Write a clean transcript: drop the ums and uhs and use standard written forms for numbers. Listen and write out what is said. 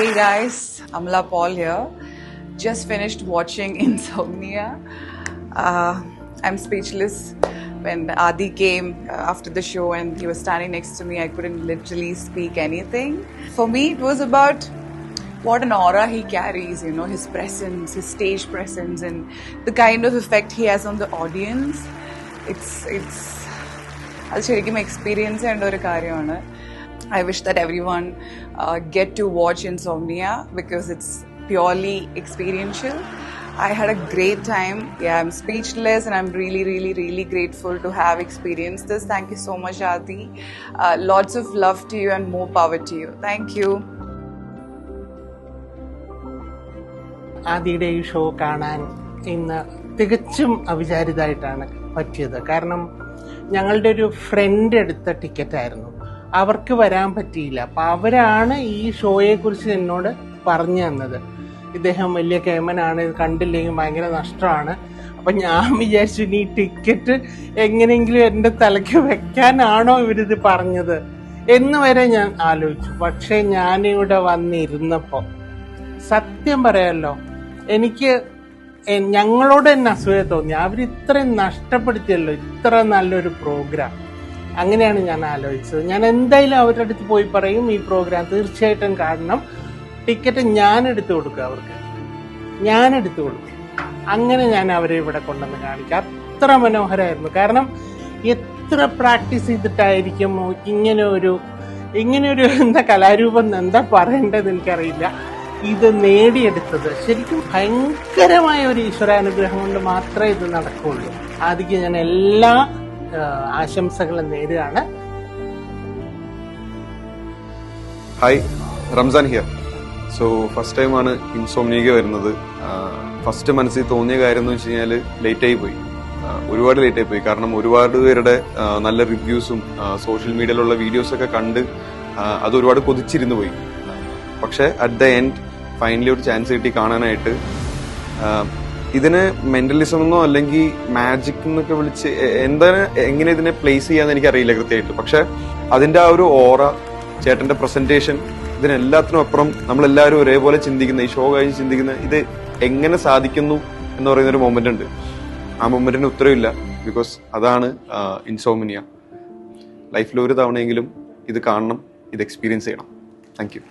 Hey guys, Amla Paul here. Just finished watching Insomnia. I'm speechless. When Adi came after the show and he was standing next to me, I couldn't literally speak anything. For me, it was about what an aura he carries, you know, his presence, his stage presence, and the kind of effect he has on the audience. It's അത് ശരിക്കും experience ചെയ്യേണ്ട ഒരു കാര്യമാണ്. I wish that everyone get to watch Insomnia because it's purely experiential. I had a great time. Yeah, I'm speechless and I'm really grateful to have experienced this. Thank you so much, Adi. Lots of love to you and more power to you. Thank you. ആദിയുടെ ഈ show കാണാൻ ഇന്ന് തികച്ചും അവിചാരിതമായിട്ടാണ് പറ്റിയത്. കാരണം ഞങ്ങളുടെ ഒരു front എടുത്ത ടിക്കറ്റായിരുന്നു, അവർക്ക് വരാൻ പറ്റിയില്ല. അപ്പം അവരാണ് ഈ ഷോയെക്കുറിച്ച് എന്നോട് പറഞ്ഞു തന്നത്. ഇദ്ദേഹം വലിയ കേമനാണ്, ഇത് കണ്ടില്ലെങ്കിൽ ഭയങ്കര നഷ്ടമാണ്. അപ്പം ഞാൻ വിചാരിച്ചു ഇനി ടിക്കറ്റ് എങ്ങനെയെങ്കിലും എൻ്റെ തലയ്ക്ക് വെക്കാനാണോ ഇവരിത് പറഞ്ഞത് എന്ന് വരെ ഞാൻ ആലോചിച്ചു. പക്ഷേ ഞാനിവിടെ വന്നിരുന്നപ്പോൾ സത്യം പറയാമല്ലോ, എനിക്ക് ഞങ്ങളോട് തന്നെ അസൂയ തോന്നി. അവരിത്രയും നഷ്ടപ്പെടുത്തിയല്ലോ ഇത്ര നല്ലൊരു പ്രോഗ്രാം. അങ്ങനെയാണ് ഞാൻ ആലോചിച്ചത്. ഞാൻ എന്തായാലും അവരുടെ അടുത്ത് പോയി പറയും, ഈ പ്രോഗ്രാം തീർച്ചയായിട്ടും കാണണം. ടിക്കറ്റ് ഞാൻ എടുത്തു കൊടുക്കുക, അവർക്ക് ഞാൻ എടുത്തു കൊടുക്കും. അങ്ങനെ ഞാൻ അവരെ ഇവിടെ കൊണ്ടുവന്ന് കാണിക്കുക. അത്ര മനോഹരമായിരുന്നു. കാരണം എത്ര പ്രാക്ടീസ് ചെയ്തിട്ടായിരിക്കും ഇങ്ങനെ ഒരു എന്താ കലാരൂപം എന്താ പറയേണ്ടത് എനിക്കറിയില്ല, ഇത് നേടിയെടുത്തത്. ശരിക്കും ഭയങ്കരമായ ഒരു ഈശ്വരാനുഗ്രഹം കൊണ്ട് മാത്രമേ ഇത് നടക്കുകയുള്ളൂ. ആദ്യം ഞാൻ എല്ലാ ആശംസകളും നേടുകയാണ്. Hi, Ramzan here. So first ടൈമാണ് ഇൻസോംനിയയ്ക്ക് വരുന്നത്. ഫസ്റ്റ് മനസ്സിൽ തോന്നിയ കാര്യം എന്ന് വെച്ച് കഴിഞ്ഞാൽ ലേറ്റായി പോയി, ഒരുപാട് ലേറ്റായി പോയി. കാരണം ഒരുപാട് പേരുടെ നല്ല റിവ്യൂസും സോഷ്യൽ മീഡിയയിലുള്ള വീഡിയോസൊക്കെ കണ്ട് അത് ഒരുപാട് കൊതിച്ചിരുന്നു പോയി. പക്ഷെ അറ്റ് ദ എൻഡ് ഫൈനലി ഒരു ചാൻസ് കിട്ടി കാണാനായിട്ട്. ഇതിന് മെന്റലിസം എന്നോ അല്ലെങ്കിൽ മാജിക് എന്നൊക്കെ വിളിച്ച് എങ്ങനെ ഇതിനെ പ്ലേസ് ചെയ്യാന്ന് എനിക്കറിയില്ല കൃത്യമായിട്ട്. പക്ഷെ അതിന്റെ ആ ഒരു ഓറ, ചേട്ടന്റെ പ്രസന്റേഷൻ, ഇതിനെല്ലാത്തിനും അപ്പുറം നമ്മളെല്ലാവരും ഒരേപോലെ ചിന്തിക്കുന്ന, ഈ ഷോ കഴിഞ്ഞ് ചിന്തിക്കുന്ന ഇത് എങ്ങനെ സാധിക്കുന്നു എന്ന് പറയുന്ന ഒരു മൊമെന്റ് ഉണ്ട്. ആ മൊമെന്റിന് ഉത്തരവില്ല. ബിക്കോസ് അതാണ് ഇൻസോമിനിയ. ലൈഫിൽ ഒരു തവണയെങ്കിലും ഇത് കാണണം, ഇത് എക്സ്പീരിയൻസ് ചെയ്യണം. Thank you.